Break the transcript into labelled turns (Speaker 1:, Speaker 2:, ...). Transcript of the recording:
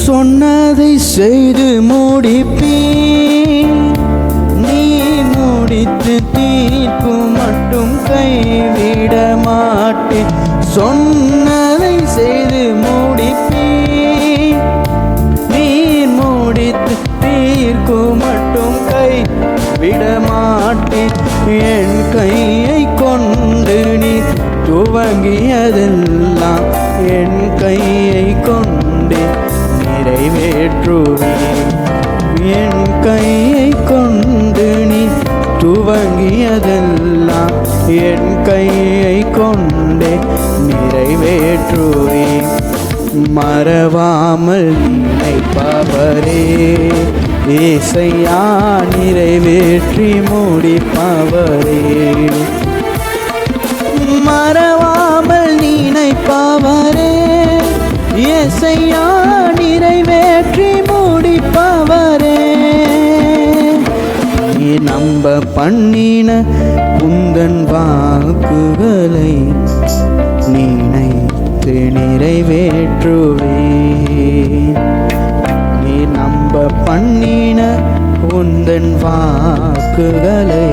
Speaker 1: சொன்னதை செய்து முடிப்பீர். நீ முடித்து தீர்ப்பு மட்டும் கைவிட மாட்டேன். சொன்னதை செய்து முடிப்பீர். நீர் முடித்து தீர்ப்பு மட்டும் கைவிட மாட்டேன். என் கையை கொண்டு நீ துவங்கியதெல்லாம் என் கையை கொண்டு நிறைவேற்றுவேன். என் கையை கொண்டு நீ துவங்கியதெல்லாம் என் கையை கொண்டே நிறைவேற்றுவேன். மறவாமல் நினைப்பவரே ஏசையா, நிறைவேற்றி முடிப்பவரே. மறவாமல் நினைப்பவரே ஏசையா, நிறைவேற்றி முடிப்பவரே. நீ நம்ப பண்ணின உந்தன் வாக்குகளை நினைத்து நிறைவேற்றுவேன். நீ நம்ப பண்ணின உந்தன் வாக்குகளை